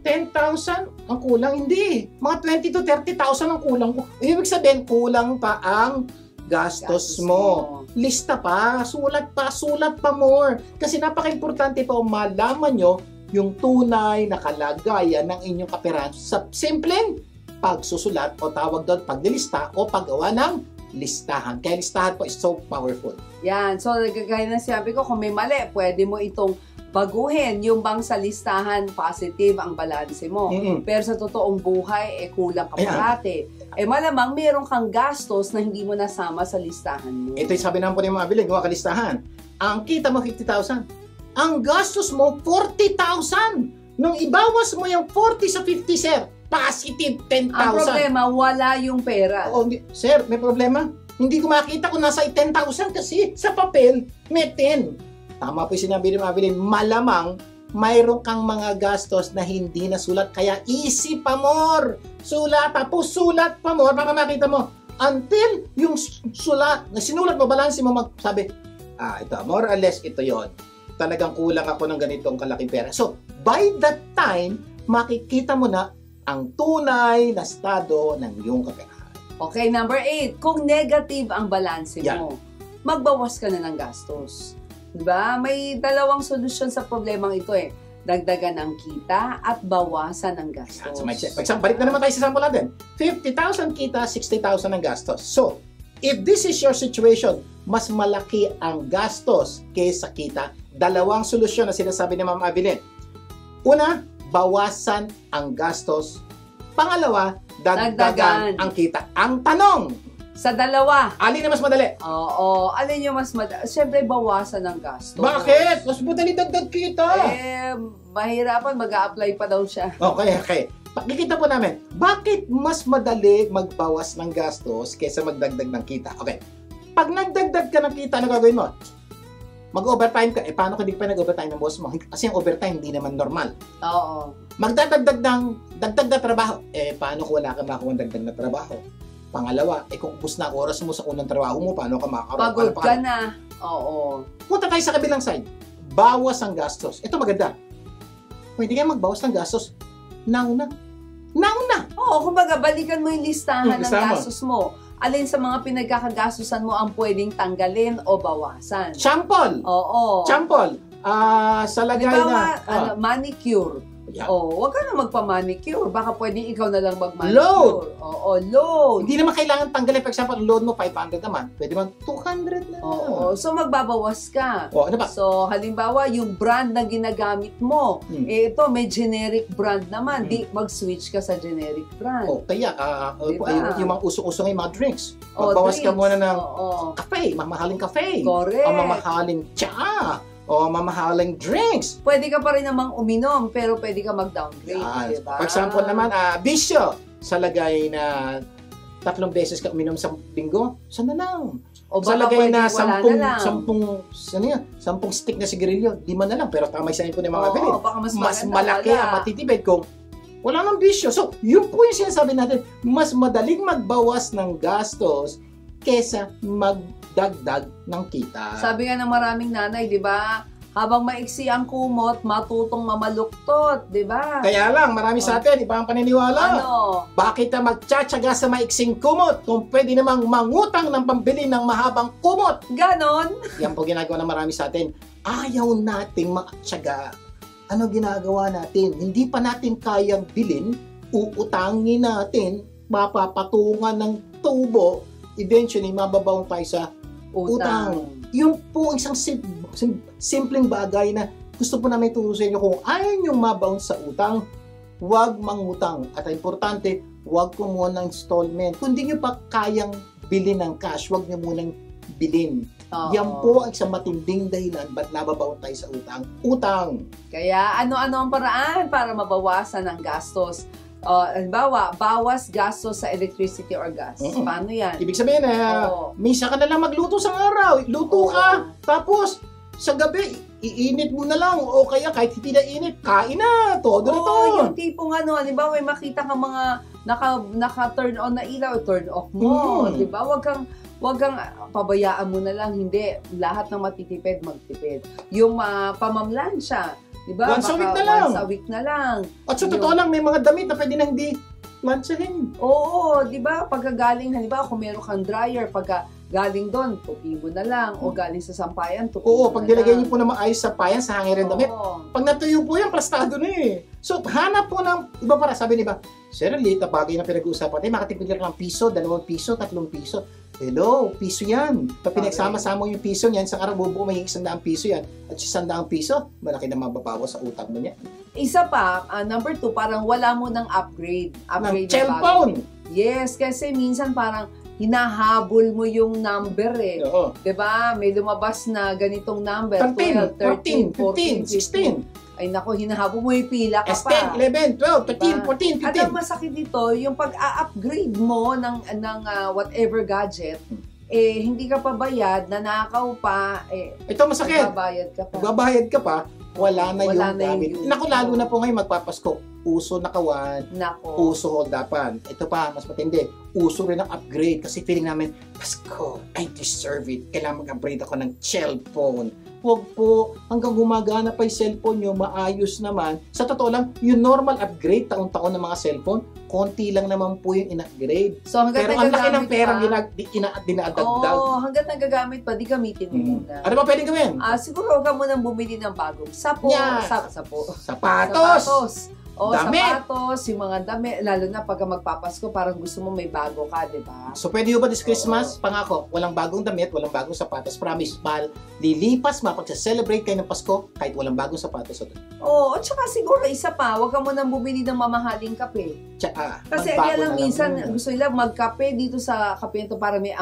A: 10,000 ang kulang, hindi. Mga 20 to 30,000 ang kulang ko. Ibig sabihin, kulang pa ang gastos mo. Lista pa, sulat pa more. Kasi napaka-importante pa malaman nyo yung tunay na kalagayan ng inyong kaperahan sa simpleng pagsusulat o tawag doon paglilista o paggawa ng listahan. Kaya listahan po is so powerful.
B: Yan. So, gaya na sinabi ko, kung may mali, pwede mo itong baguhin. Yung bang sa listahan, positive ang balanse mo. Pero sa totoong buhay, kulang ka parati. Malamang meron kang gastos na hindi mo nasama sa listahan mo.
A: Ito yung sabi naman po ni mga bilig, mga kalistahan. Ang kita mo, 50,000. Ang gastos mo, 40,000. Nung ibawas mo yung 40 sa 50, sir, positive 10,000.
B: Ang problema, wala yung pera.
A: Sir, may problema. Hindi ko makita kung nasa 10,000 kasi sa papel, may 10. Tama po yung sinabi ni Mabilin, malamang mayroon kang mga gastos na hindi nasulat. Kaya isip pa more. Sulat pa more para makita mo. Until yung sulat, na sinulat mo, balanse mo, magsabi, ito, more or less, ito yon. Talagang kulang ako ng ganitong kalaking pera. So, by that time, makikita mo na ang tunay na estado ng iyong kaperahan.
B: Okay, number 8. Kung negative ang balanse mo, magbawas ka na ng gastos. Diba? May dalawang solusyon sa problemang ito Dagdagan ang kita at bawasan ang gastos.
A: So, balik na naman tayo sa sample natin. 50,000 kita, 60,000 ang gastos. So, if this is your situation, mas malaki ang gastos kaysa kita, dalawang solusyon na sinasabi ni Ma'am Abilene. Una, bawasan ang gastos. Pangalawa, dagdagan ang kita. Ang tanong,
B: sa dalawa,
A: alin na mas madali?
B: Oo, alin yung mas madali? Siyempre, bawasan ang gastos.
A: Bakit? Mas madali dagdag kita.
B: Mahirapan, mag-a-apply pa daw siya.
A: Okay. Pakikita po namin, bakit mas madali magbawas ng gastos kaysa magdagdag ng kita? Okay. Pag nagdagdag ka ng kita, ano gagawin mo? Mag-overtime ka. Paano kung di pa nag-overtime ng boss mo? Kasi yung overtime, hindi naman normal.
B: Oo.
A: Magdadagdag ng dagdag na trabaho. Paano kung wala ka makuha ng dagdag na trabaho? Pangalawa, kung ubus na oras mo sa unang trabaho mo, paano ka makakaroon?
B: Pagod ka na. Oo.
A: Punta tayo sa kabilang side. Bawas ang gastos. Ito maganda. Pwede kayo magbawas ng gastos. Nauna.
B: Oo, kumbaga, balikan mo yung listahan ng gastos mo. Alin sa mga pinagkakagastusan mo ang pwedeng tanggalin o bawasan.
A: Sample!
B: Oo.
A: Sample! Sa lagay na...
B: manicure.
A: Yeah.
B: Wag ka na magpa-manicure. Baka pwedeng ikaw na lang mag-manicure.
A: Load!
B: Oo, load.
A: Hindi naman kailangan tanggalin. For example, load mo 500 naman. Pwede man 200 na.
B: Oo. So, magbabawas ka.
A: Ano ba?
B: So, halimbawa, yung brand na ginagamit mo, ito, may generic brand naman. Di, mag-switch ka sa generic brand.
A: Kaya,
B: diba?
A: yung mga uso-uso ng mga drinks. Magbawas ka muna ng kape, mamahaling kape.
B: Correct.
A: O mamahaling tsaa. O mamahaling drinks.
B: Pwede ka pa rin namang uminom, pero pwede ka mag-downgrade. Diba?
A: For example naman, bisyo. Sa lagay na 3 beses ka uminom sa linggo, sana lang.
B: O
A: sa lagay na 10 stick na sigarilyo, 5 na lang. Pero tama yung po ng mga bilid. Mas malaki ang matitipid kung wala nang bisyo. So, yun po yung sinasabi natin. Mas madaling magbawas ng gastos kesa magdagdag ng kita.
B: Sabi nga ng maraming nanay, di ba? Habang maiksi ang kumot, matutong mamaluktot, di ba?
A: Kaya lang, marami sa atin, iba ang paniniwala.
B: Ano?
A: Bakit na magtsatsaga sa maiksing kumot kung pwede namang mangutang ng pambili ng mahabang kumot?
B: Ganon.
A: Yan po ginagawa ng marami sa atin. Ayaw nating magtsaga. Ano ginagawa natin? Hindi pa natin kayang bilhin, uutangin natin, mapapatungan ng tubo, eventually, mababaw tayo sa utang. Yung po isang simpleng bagay na gusto po namin ituro sa inyo. Kung ayaw nyo mabaon sa utang, huwag mangutang. At importante, huwag kumuha ng installment. Kung di nyo pa kayang bilhin ng cash, huwag nyo munang bilhin. Yan po ang isang matinding dahilan ba't nababaon tayo sa utang. Utang!
B: Kaya ano-ano ang paraan para mabawasan ang gastos? Halimbawa, bawas gastos sa electricity or gas. Paano yan?
A: Ibig sabihin minsan ka na lang magluto sa araw. Luto ka. Tapos, sa gabi, iinit mo na lang. O kaya kahit hindi na init, kain na. Todo na to.
B: Yung tipong halimbawa, may makita kang mga naka-turn on na ilaw, turn off mo. Diba? Wag kang pabayaan mo na lang. Hindi. Lahat ng matitipid, magtipid. Yung pamamlansya, diba?
A: Once a week na lang.
B: Once a week na lang.
A: At sa totoo lang, may mga damit na pwede na hindi mantsahin.
B: Oo, di ba? Pagkagaling, halimbawa, kung meron kang dryer, pagkagaling doon, tupi mo na lang. O galing sa sampayan, tupi mo na lang.
A: Pag nilagay niyo po na maayos sa sampayan, sa hangirin damit, pag natuyo po yan, plastado na eh. So, hanap po ng iba para. Sabi niba, Sir, liit na bagay na pinag-uusapan. Makatipid ka ng piso, 2 piso, 3 piso. Hello, piso yan. Pag pinagsama-sama yung piso niyan, sa araw bubuo may 100 piso yan. At 100 piso, malaki na mababawas sa utang mo niya.
B: Isa pa, number 2, parang wala mo ng upgrade.
A: Ng cellphone.
B: Yes, kasi minsan parang hinahabol mo yung number eh.
A: Oo.
B: 'Di ba? May lumabas na ganitong number,
A: 13,
B: 12,
A: 13, 14, 16.
B: Ay nako, hinahabol mo yung pila ka pa.
A: 10, 11, 12, 13, 14, 15.
B: At ang masakit dito, yung pag-upgrade mo ng whatever gadget, hindi ka pa bayad, nanakaw pa,
A: ito masakit.
B: magbabayad ka pa.
A: Magbabayad ka pa, wala na yung gamit.
B: yung
A: Naku, lalo na po ngayon magpapasko. Uso nakawan,
B: Nako.
A: uso holdapan. Ito pa, mas matindi. Uso rin ang upgrade kasi feeling namin, Pasko, I deserve it. Kailangan mag-upgrade ako ng cellphone. Huwag po, hanggang gumagana pa yung cellphone nyo, maayos naman. Sa totoo lang, yung normal upgrade taon-taon ng mga cellphone, konti lang naman po yung in-upgrade.
B: So hanggang
A: Pero ang laki ng
B: nagagamit
A: perang
B: pa,
A: dinadagdag.
B: hanggang nagagamit pa, di gamitin mo muna.
A: Ano ba pwedeng gawin?
B: Siguro huwag ka munang bumili ng bagong sapo,
A: Yes. Sapatos!
B: O,
A: Damit.
B: sapatos, yung mga damit, lalo na pagka magpapasko, parang gusto mo may bago ka, di ba?
A: So, pwede ba this Christmas? Pangako, walang bagong damit, walang bagong sapatos. Promise, mahal, lilipas, mapagsa-celebrate kayo ng Pasko kahit walang bagong sapatos.
B: Oo, at saka siguro isa pa, huwag ka munang bumili ng mamahaling kape. Kasi
A: magbago
B: lang
A: na
B: minsan
A: lang.
B: gusto nila magkape dito sa kape nito para may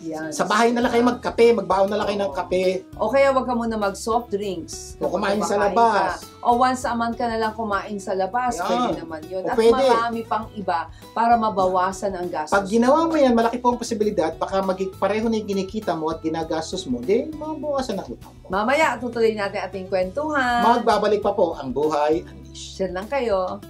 B: yan.
A: Sa bahay na lang kayo magkape, magbaon na lang kayo ng kape.
B: O kaya wag ka muna mag-soft drinks.
A: O kumain sa
B: kumakain
A: labas.
B: ka. O once a month ka na lang kumain sa labas.
A: Yan.
B: Pwede naman yun.
A: O
B: At
A: pwede.
B: marami pang iba para mabawasan ang gastos.
A: Pag ginawa mo yan, malaki po ang posibilidad, baka pareho na yung kinikita mo at ginagastos mo, di mabawasan ang utang mo.
B: Mamaya, tutuloy natin ating kwentuhan.
A: Magbabalik pa po ang Buhay Unleashed.
B: Diyan lang kayo.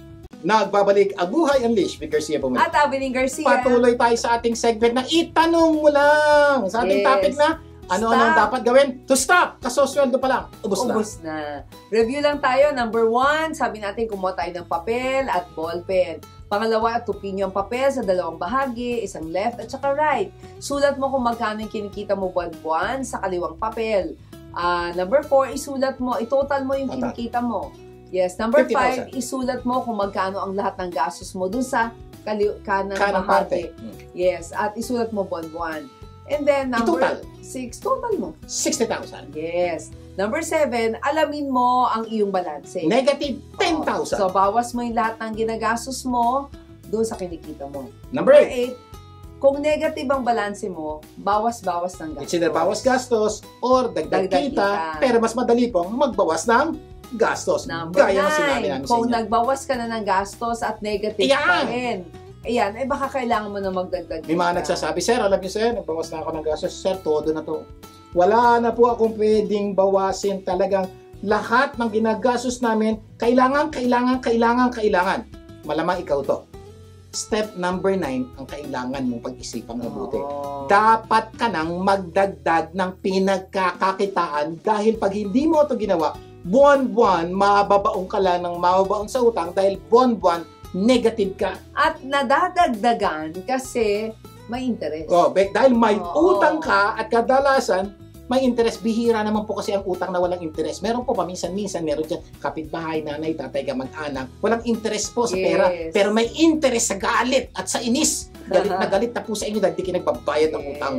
A: Nagbabalik ang Buhay Unleashed with Garcia Pumalik.
B: At Abiling Garcia.
A: Patuloy tayo sa ating segment na itanong mo lang. Sa ating
B: Yes.
A: topic na, ano-ano ang dapat gawin? To stop! Kasosweldo pa lang. Ubus na.
B: Ubus na. Review lang tayo. Number 1, sabi natin kumuha tayo ng papel at ballpen. Pangalawa, tupin yung papel sa dalawang bahagi, isang left at saka right. Sulat mo kung magkano yung kinikita mo buwan-buwan sa kaliwang papel. Number 4, isulat mo, itotal mo yung kinikita mo. Yes. Number 5,
A: 50,000.
B: isulat mo kung magkano ang lahat ng gastos mo dun sa kanang
A: Kanang
B: bahagi.
A: parte.
B: Yes. At isulat mo buwan-buwan. And then, number
A: Itotal.
B: 6, total mo.
A: 60,000.
B: Yes. Number 7, alamin mo ang iyong balanse.
A: Negative 10,000.
B: So, bawas mo yung lahat ng ginagastos mo doon sa kinikita mo.
A: Number
B: 8,
A: 8.
B: kung negative ang balanse mo, bawas-bawas ng gastos.
A: It's either bawas gastos or dagdag kita, pero mas madali pong magbawas ng gastos.
B: Number
A: Gaya ng sinabi
B: 9,
A: namin sa
B: kung
A: inyo.
B: nagbawas ka na ng gastos at negative pa rin. Ayan, baka kailangan mo na magdagdag.
A: May mga nagsasabi, Sir, alam niyo sir, nagbawas na ako ng gastos. Sir, todo na to. Wala na po akong pwedeng bawasin. Talagang lahat ng ginagastos namin, kailangan. Malamang ikaw to. Step number 9, ang kailangan mong pag-isipang mabuti. Dapat ka nang magdagdag ng pinagkakakitaan dahil pag hindi mo ito ginawa, buwan-buwan, mababaong ka lang ng mababaong sa utang dahil buwan-buwan, negative ka.
B: At nadadagdagan kasi may interest.
A: Dahil may utang ka at kadalasan, may interest. Bihira naman po kasi ang utang na walang interest. Meron po paminsan-minsan, meron dyan kapitbahay, nanay, tatay, kamag-anak. Walang interest po sa pera. Pero may interest sa galit at sa inis. Galit na po sa inyo dahil di kayo nagbabayad ng utang.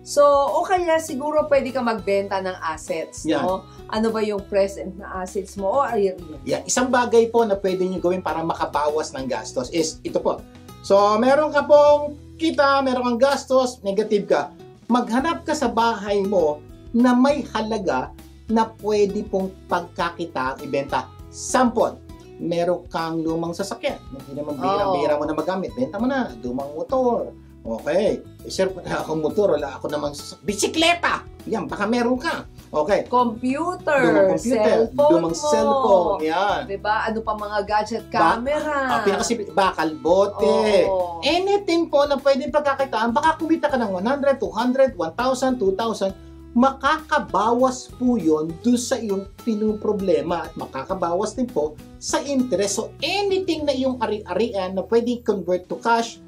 B: So, o kaya siguro pwede ka magbenta ng assets,
A: Yan.
B: no? Ano ba yung present na assets mo o ayun?
A: Isang bagay po na pwede nyo gawin para makabawas ng gastos is ito po. So, meron ka pong kita, meron kang gastos, negative ka. Maghanap ka sa bahay mo na may halaga na pwede pong pagkakita, ibenta. Sample, meron kang lumang sasakyan. Hindi naman bihira mo na magamit. Benta mo na, lumang motor. Okay. Sir, wala akong motor, wala ako namang bisikleta. Yan, baka meron ka. Okay.
B: Computer, cellphone
A: lumang cellphone, yan.
B: Diba? Ano pa mga gadget, camera.
A: Bakal bote. Anything po na pwedeng pagkakitaan, baka kumita ka ng 100, 200, 1,000, 2,000, makakabawas po yun doon sa iyong pinuproblema at makakabawas din po sa interest. So, anything na iyong ari-arian na pwedeng convert to cash,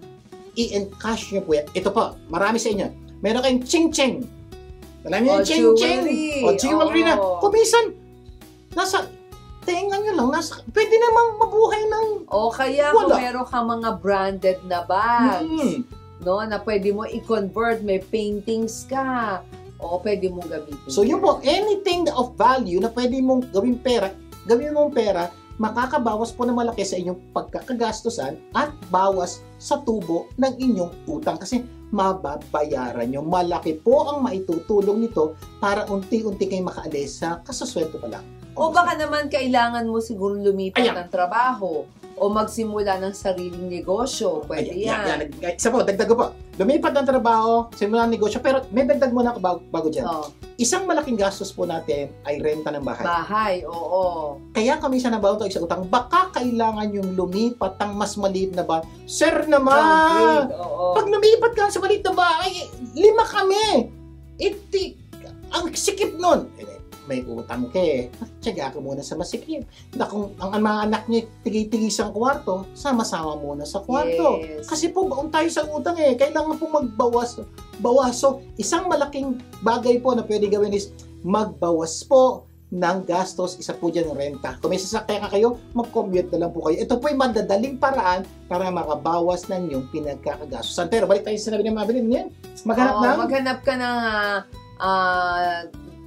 A: i-encash nyo po yan. Ito po, marami sa inyo. Meron kayong ching-ching. Alam niyo yung ching-ching? O jewelry na. Kumisan, nasa tenga nyo lang, pwede namang mabuhay ng
B: o kaya kung meron ka mga branded na bags. no, na pwede mo i-convert, may paintings ka, o pwede mong gamitin.
A: So yun po, anything of value na pwede mong gawin mong pera, makakabawas po na malaki sa inyong pagkakagastusan at bawas sa tubo ng inyong utang kasi mababayaran nyo. Malaki po ang maitutulong nito para unti-unti kayo makaalis sa kasusweldo pa lang.
B: O baka naman kailangan mo siguro lumipat
A: Ayan.
B: ng trabaho o magsimula ng sariling negosyo. Pwede yan.
A: Isa po, dagdag ko po. Lumipat ng trabaho, simula ng negosyo, pero may dagdag muna ako bago dyan.
B: Oh,
A: Isang malaking gastos po natin ay renta ng bahay.
B: bahay, oo.
A: Kaya kami siya nabaw sa utang, baka kailangan yung lumipat ng mas maliit na bahay. Sir naman!
B: Downgrade, oo.
A: Pag lumipat ka sa maliit na bahay, 5 kami! Ang sikip nun! May utang ka tiyaga ka muna sa masikip. Na kung ang mga anak niya tigi-tigi sa kwarto, sama-sama muna sa kwarto.
B: Yes.
A: Kasi po, baon tayo sa utang kailangan po magbawas. So, isang malaking bagay po na pwede gawin is magbawas po ng gastos. Isa po dyan ng renta. Kung may sasakyan ka kayo, mag-commute na lang po kayo. Ito po yung madadaling paraan para makabawas ng yung pinagkakagastosan. Pero balik tayo sa sinabi ng Mabelin. Yan.
B: Maghanap ka ng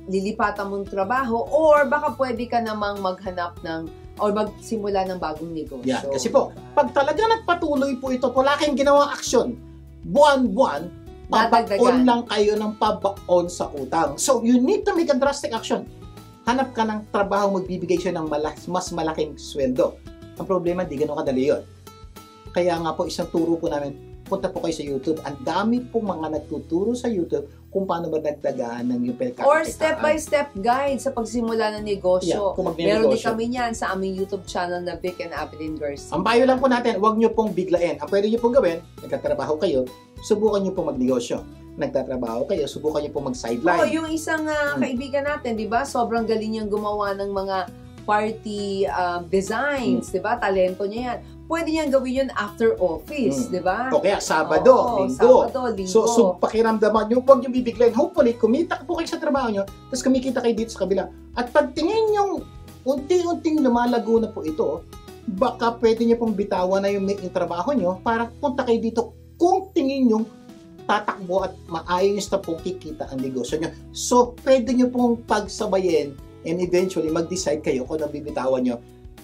B: lilipatan mong trabaho or baka pwede ka namang maghanap ng or magsimula ng bagong negosyo.
A: Yan. Kasi po, pag talaga nagpatuloy po ito, wala kayong ginawang aksyon, buwan-buwan, pabaon lang kayo ng pabaon sa utang. So, you need to make a drastic action. Hanap ka ng trabaho, magbibigay siya ng mas malaking sweldo. Ang problema, di ganun kadali yun. Kaya nga po, isang turo po namin, punta po kayo sa YouTube. Ang dami po mga nagtuturo sa YouTube kung paano madagdagan ng yung pagkakitaan.
B: Or step-by-step guide sa pagsimula ng negosyo.
A: Yeah,
B: meron din kami niyan sa aming YouTube channel na Vic and Abilene Garcia.
A: Ang payo lang po natin, huwag nyo pong biglain. Ang pwede nyo pong gawin, nagtatrabaho kayo, subukan nyo pong magnegosyo. Nagtatrabaho kayo, subukan nyo pong mag-sideline.
B: Yung isang kaibigan natin, di ba? Sobrang galing niyang gumawa ng mga party designs, di ba? Talento niya yan. Pwede niyang gawin yun after office, di ba?
A: O kaya Sabado, Linggo.
B: Linggo.
A: So pakiramdaman nyo, huwag nyo bibiglayin. Hopefully, kumita po kayo sa trabaho nyo, tapos kumikita kayo dito sa kabila. At pagtingin yung unti-unting lumalago na po ito, baka pwede nyo pong bitawan na yung trabaho nyo para punta kayo dito kung tingin nyo tatakbo at maayos na pong kikita ang negosyo nyo. So, pwede nyo pong pagsabayin and eventually mag-decide kayo kung anong bibitawan nyo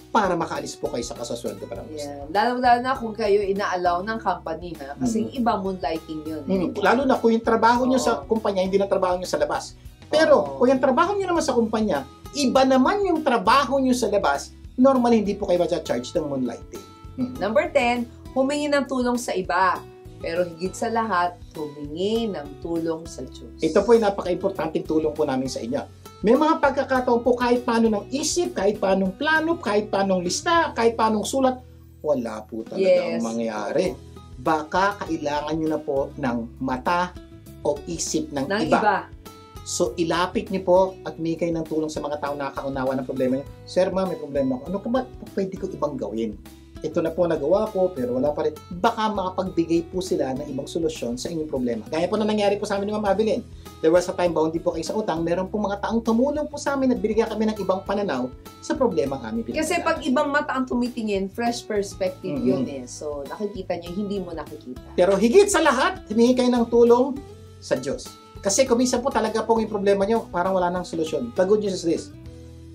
A: para makaalis po kayo sa kasasweldo para mas.
B: Yeah. Lalo na kung kayo ina-allow ng company, ha? Kasi iba moonlighting yun.
A: Lalo na kung yung trabaho nyo sa kumpanya, hindi na trabaho nyo sa labas. Pero kung yung trabaho nyo naman sa kumpanya, iba naman yung trabaho nyo sa labas, normal hindi po kayo ma-charge ng moonlighting.
B: Number 10, humingi ng tulong sa iba. Pero higit sa lahat, humingi ng tulong sa Diyos.
A: Ito po yung napaka-importanting tulong po namin sa inyo. May mga pagkakataon po kahit paano ng isip, kahit paano plano, kahit paano lista, kahit paano sulat, wala po talagang mangyayari. Baka kailangan nyo na po ng mata o isip ng iba. So, ilapit nyo po at may kayo ng tulong sa mga tao na nakakaunawa ng problema nyo. Sir, may problema ako. Ano ko ba pwede ko ibang gawin? Ito na po nagawa ko, pero wala pa rin. Baka makapagbigay po sila ng ibang solusyon sa inyong problema. Gaya po na nangyari po sa amin ni Ma'am Abilene. There was a time ba hindi po kayo sa utang, meron po mga taong tumulong po sa amin at binigyan kami ng ibang pananaw sa problema kami.
B: Kasi pag ibang mata ang tumitingin, fresh perspective yun So, nakikita nyo, hindi mo nakikita.
A: Pero higit sa lahat, humingi kayo ng tulong sa Diyos. Kasi kung minsan po talaga po yung problema nyo, parang wala nang solusyon. The good news is this.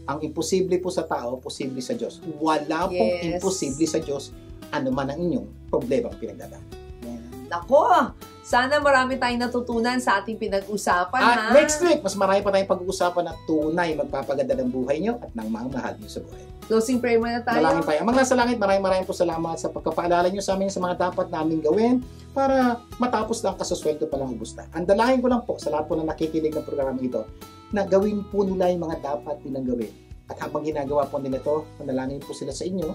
A: Ang imposible po sa tao, posible sa Diyos. Wala pong imposible sa Diyos, ano man ang inyong problema pinagdadaanan.
B: Nako! Sana marami tayong natutunan sa ating pinag-usapan,
A: At next week, mas marami pa tayong pag-uusapan na tunay magpapaganda ng buhay nyo at ng mga mahal nyo sa buhay.
B: Closing prayer muna tayo.
A: Dalangin tayo. Ang mga nasa langit, maraming po salamat sa pagkapaalala nyo sa amin sa mga dapat namin gawin para matapos lang kasusweldo pa lang gusta. Ang dalangin ko lang po sa lahat po na nakikinig ng programa ito, na gawin po nila yung mga dapat nilang gawin. At habang ginagawa po nila ito, manalangin po sila sa inyo,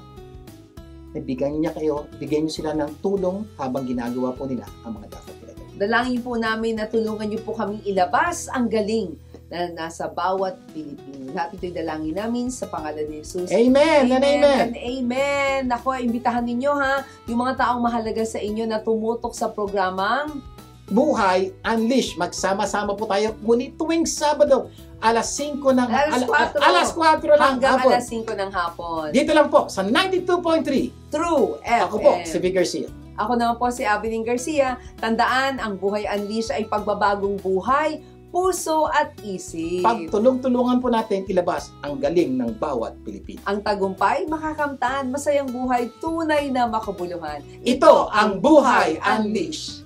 A: bigyan nyo sila ng tulong habang ginagawa po nila ang mga dapat nila gawin.
B: Dalangin po namin na tulungan nyo po kaming ilabas ang galing na nasa bawat Pilipino. Lahat ito'y dalangin namin sa pangalan ni Jesus.
A: Amen!
B: Amen!
A: Amen!
B: And amen! Naku, imbitahan ninyo yung mga taong mahalaga sa inyo na tumutok sa programang
A: Buhay Unleash. Magsama-sama po tayo muli tuwing Sabado, alas 5 ng
B: alas 4
A: hanggang
B: hapon. Alas 5 ng hapon.
A: Dito lang po sa 92.3.
B: True FM.
A: Ako po, si Vic Garcia.
B: Ako naman po si Abilene Garcia. Tandaan, ang Buhay Unleash ay pagbabagong buhay, puso at isip.
A: Pagtulong-tulungan po natin ilabas ang galing ng bawat Pilipino.
B: Ang tagumpay, makakamtan, masayang buhay, tunay na makabuluhan.
A: Ito ang Buhay Unleash.